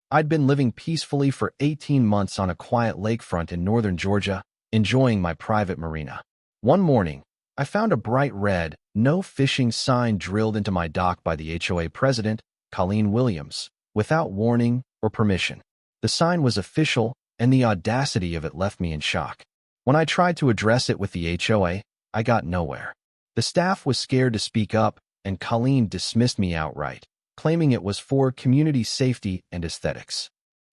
I'd been living peacefully for 18 months on a quiet lakefront in northern Georgia, enjoying my private marina. One morning, I found a bright red, "No fishing" sign drilled into my dock by the HOA president, Colleen Williams, without warning or permission. The sign was official, and the audacity of it left me in shock. When I tried to address it with the HOA, I got nowhere. The staff was scared to speak up, and Colleen dismissed me outright, claiming it was for community safety and aesthetics.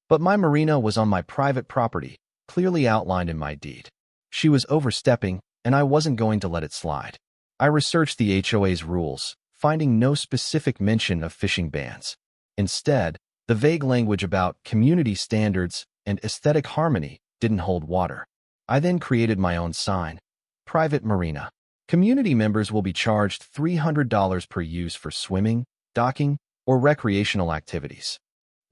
But my marina was on my private property, clearly outlined in my deed. She was overstepping, and I wasn't going to let it slide. I researched the HOA's rules, finding no specific mention of fishing bans. Instead, the vague language about community standards and aesthetic harmony didn't hold water. I then created my own sign: Private Marina. Community members will be charged $300 per use for swimming, docking, or recreational activities.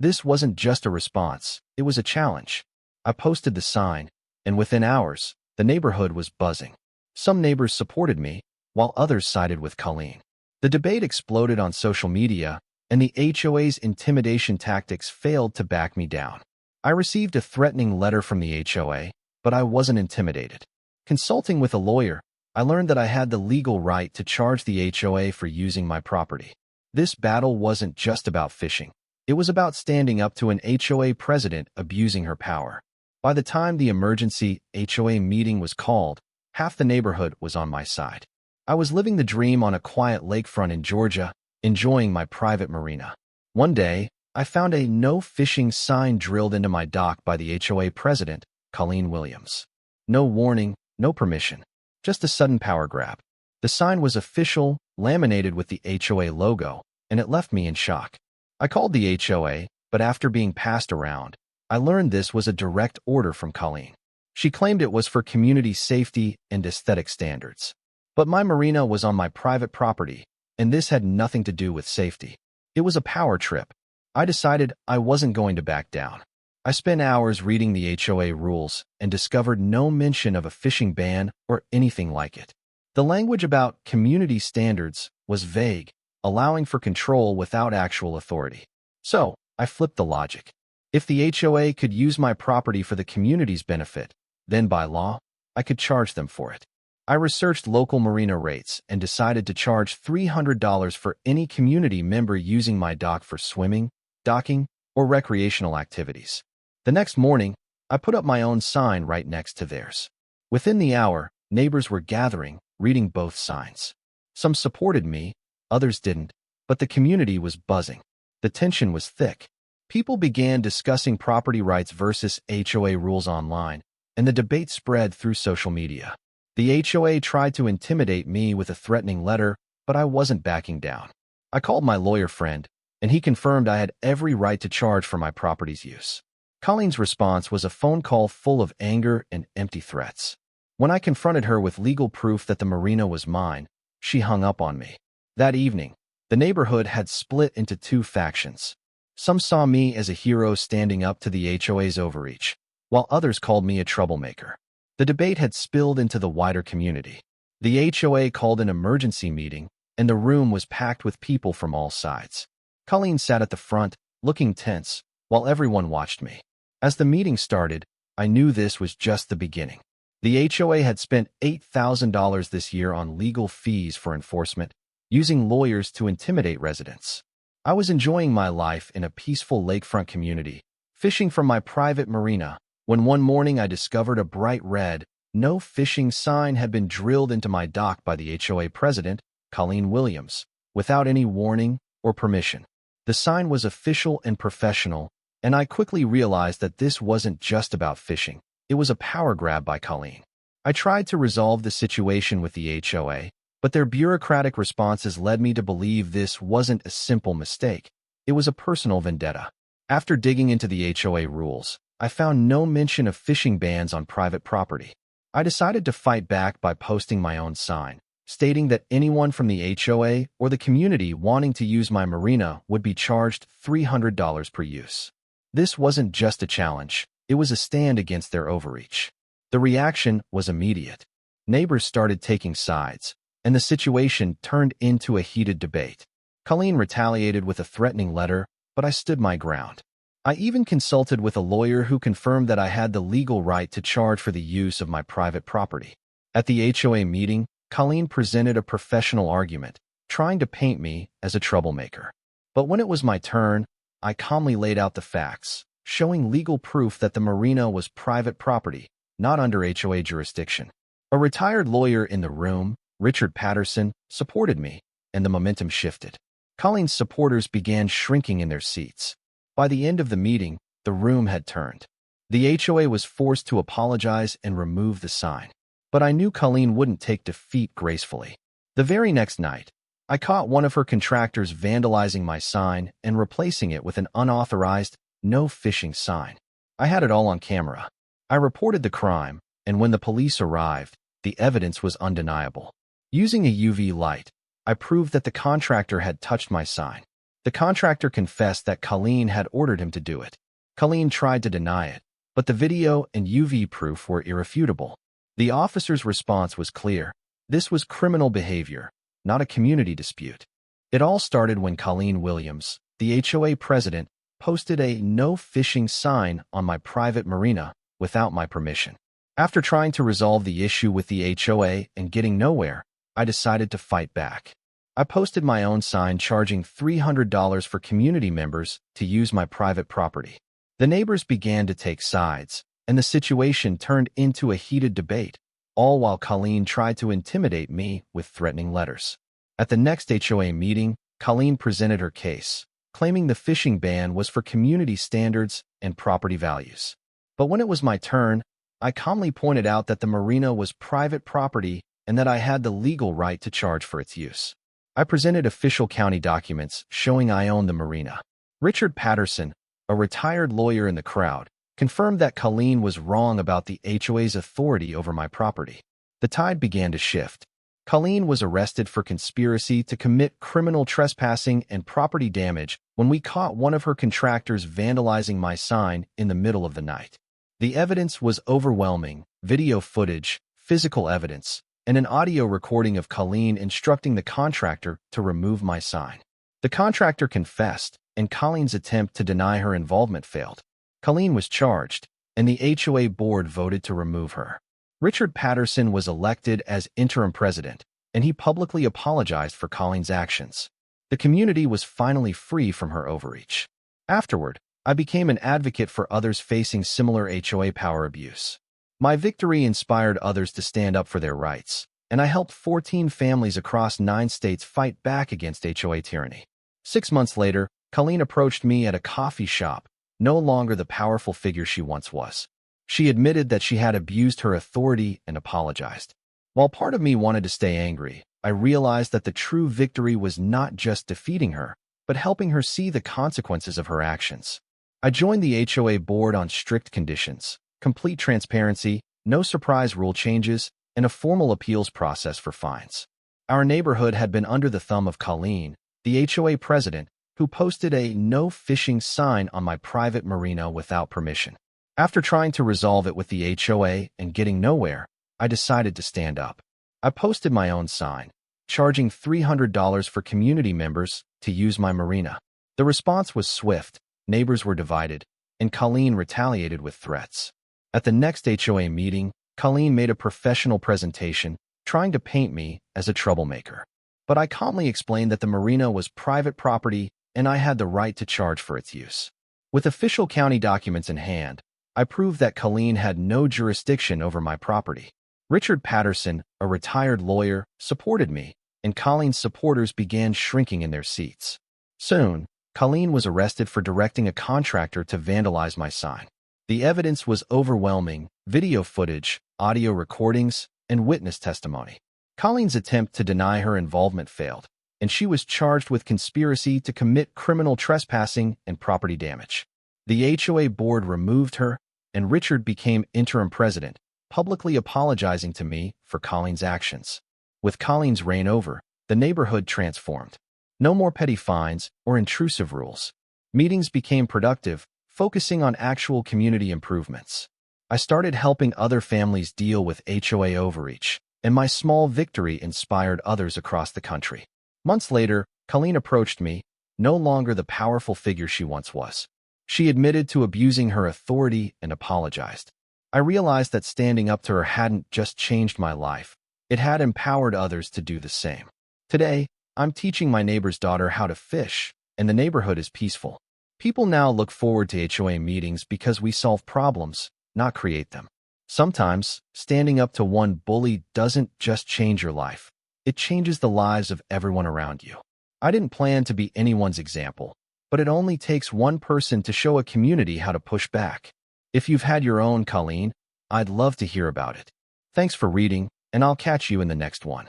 This wasn't just a response, it was a challenge. I posted the sign, and within hours, the neighborhood was buzzing. Some neighbors supported me, while others sided with Colleen. The debate exploded on social media, and the HOA's intimidation tactics failed to back me down. I received a threatening letter from the HOA, but I wasn't intimidated. Consulting with a lawyer, I learned that I had the legal right to charge the HOA for using my property. This battle wasn't just about fishing. It was about standing up to an HOA president abusing her power. By the time the emergency HOA meeting was called, half the neighborhood was on my side. I was living the dream on a quiet lakefront in Georgia, enjoying my private marina. One day, I found a "No fishing" sign drilled into my dock by the HOA president, Colleen Williams. No warning, no permission. Just a sudden power grab. The sign was official, laminated with the HOA logo, and it left me in shock. I called the HOA, but after being passed around, I learned this was a direct order from Colleen. She claimed it was for community safety and aesthetic standards. But my marina was on my private property, and this had nothing to do with safety. It was a power trip. I decided I wasn't going to back down. I spent hours reading the HOA rules and discovered no mention of a fishing ban or anything like it. The language about community standards was vague, allowing for control without actual authority. So, I flipped the logic. If the HOA could use my property for the community's benefit, then by law, I could charge them for it. I researched local marina rates and decided to charge $300 for any community member using my dock for swimming, docking, or recreational activities. The next morning, I put up my own sign right next to theirs. Within the hour, neighbors were gathering, reading both signs. Some supported me, others didn't, but the community was buzzing. The tension was thick. People began discussing property rights versus HOA rules online, and the debate spread through social media. The HOA tried to intimidate me with a threatening letter, but I wasn't backing down. I called my lawyer friend, and he confirmed I had every right to charge for my property's use. Colleen's response was a phone call full of anger and empty threats. When I confronted her with legal proof that the marina was mine, she hung up on me. That evening, the neighborhood had split into two factions. Some saw me as a hero standing up to the HOA's overreach, while others called me a troublemaker. The debate had spilled into the wider community. The HOA called an emergency meeting, and the room was packed with people from all sides. Colleen sat at the front, looking tense, while everyone watched me. As the meeting started, I knew this was just the beginning. The HOA had spent $8,000 this year on legal fees for enforcement, using lawyers to intimidate residents. I was enjoying my life in a peaceful lakefront community, fishing from my private marina, when one morning I discovered a bright red, "No fishing" sign had been drilled into my dock by the HOA president, Colleen Williams, without any warning or permission. The sign was official and professional, and I quickly realized that this wasn't just about fishing. It was a power grab by Colleen. I tried to resolve the situation with the HOA, but their bureaucratic responses led me to believe this wasn't a simple mistake. It was a personal vendetta. After digging into the HOA rules, I found no mention of fishing bans on private property. I decided to fight back by posting my own sign, stating that anyone from the HOA or the community wanting to use my marina would be charged $300 per use. This wasn't just a challenge, it was a stand against their overreach. The reaction was immediate. Neighbors started taking sides, and the situation turned into a heated debate. Colleen retaliated with a threatening letter, but I stood my ground. I even consulted with a lawyer who confirmed that I had the legal right to charge for the use of my private property. At the HOA meeting, Colleen presented a professional argument, trying to paint me as a troublemaker. But when it was my turn, I calmly laid out the facts, showing legal proof that the marina was private property, not under HOA jurisdiction. A retired lawyer in the room, Richard Patterson, supported me, and the momentum shifted. Colleen's supporters began shrinking in their seats. By the end of the meeting, the room had turned. The HOA was forced to apologize and remove the sign. But I knew Colleen wouldn't take defeat gracefully. The very next night, I caught one of her contractors vandalizing my sign and replacing it with an unauthorized, no fishing sign. I had it all on camera. I reported the crime, and when the police arrived, the evidence was undeniable. Using a UV light, I proved that the contractor had touched my sign. The contractor confessed that Colleen had ordered him to do it. Colleen tried to deny it, but the video and UV proof were irrefutable. The officer's response was clear. This was criminal behavior, not a community dispute. It all started when Colleen Williams, the HOA president, posted a no fishing sign on my private marina without my permission. After trying to resolve the issue with the HOA and getting nowhere, I decided to fight back. I posted my own sign charging $300 for community members to use my private property. The neighbors began to take sides, and the situation turned into a heated debate, all while Colleen tried to intimidate me with threatening letters. At the next HOA meeting, Colleen presented her case, claiming the fishing ban was for community standards and property values. But when it was my turn, I calmly pointed out that the marina was private property and that I had the legal right to charge for its use. I presented official county documents showing I owned the marina. Richard Patterson, a retired lawyer in the crowd, confirmed that Colleen was wrong about the HOA's authority over my property. The tide began to shift. Colleen was arrested for conspiracy to commit criminal trespassing and property damage when we caught one of her contractors vandalizing my sign in the middle of the night. The evidence was overwhelming: video footage, physical evidence, and an audio recording of Colleen instructing the contractor to remove my sign. The contractor confessed, and Colleen's attempt to deny her involvement failed. Colleen was charged, and the HOA board voted to remove her. Richard Patterson was elected as interim president, and he publicly apologized for Colleen's actions. The community was finally free from her overreach. Afterward, I became an advocate for others facing similar HOA power abuse. My victory inspired others to stand up for their rights, and I helped 14 families across 9 states fight back against HOA tyranny. 6 months later, Colleen approached me at a coffee shop, no longer the powerful figure she once was. She admitted that she had abused her authority and apologized. While part of me wanted to stay angry, I realized that the true victory was not just defeating her, but helping her see the consequences of her actions. I joined the HOA board on strict conditions: complete transparency, no surprise rule changes, and a formal appeals process for fines. Our neighborhood had been under the thumb of Colleen, the HOA president, who posted a no fishing sign on my private marina without permission. After trying to resolve it with the HOA and getting nowhere, I decided to stand up. I posted my own sign, charging $300 for community members to use my marina. The response was swift, neighbors were divided, and Colleen retaliated with threats. At the next HOA meeting, Colleen made a professional presentation, trying to paint me as a troublemaker. But I calmly explained that the marina was private property and I had the right to charge for its use. With official county documents in hand, I proved that Colleen had no jurisdiction over my property. Richard Patterson, a retired lawyer, supported me, and Colleen's supporters began shrinking in their seats. Soon, Colleen was arrested for directing a contractor to vandalize my sign. The evidence was overwhelming: video footage, audio recordings, and witness testimony. Colleen's attempt to deny her involvement failed, and she was charged with conspiracy to commit criminal trespassing and property damage. The HOA board removed her, and Richard became interim president, publicly apologizing to me for Colleen's actions. With Colleen's reign over, the neighborhood transformed. No more petty fines or intrusive rules. Meetings became productive, focusing on actual community improvements. I started helping other families deal with HOA overreach, and my small victory inspired others across the country. Months later, Colleen approached me, no longer the powerful figure she once was. She admitted to abusing her authority and apologized. I realized that standing up to her hadn't just changed my life. It had empowered others to do the same. Today, I'm teaching my neighbor's daughter how to fish, and the neighborhood is peaceful. People now look forward to HOA meetings because we solve problems, not create them. Sometimes, standing up to one bully doesn't just change your life. It changes the lives of everyone around you. I didn't plan to be anyone's example, but it only takes one person to show a community how to push back. If you've had your own, Colleen, I'd love to hear about it. Thanks for reading, and I'll catch you in the next one.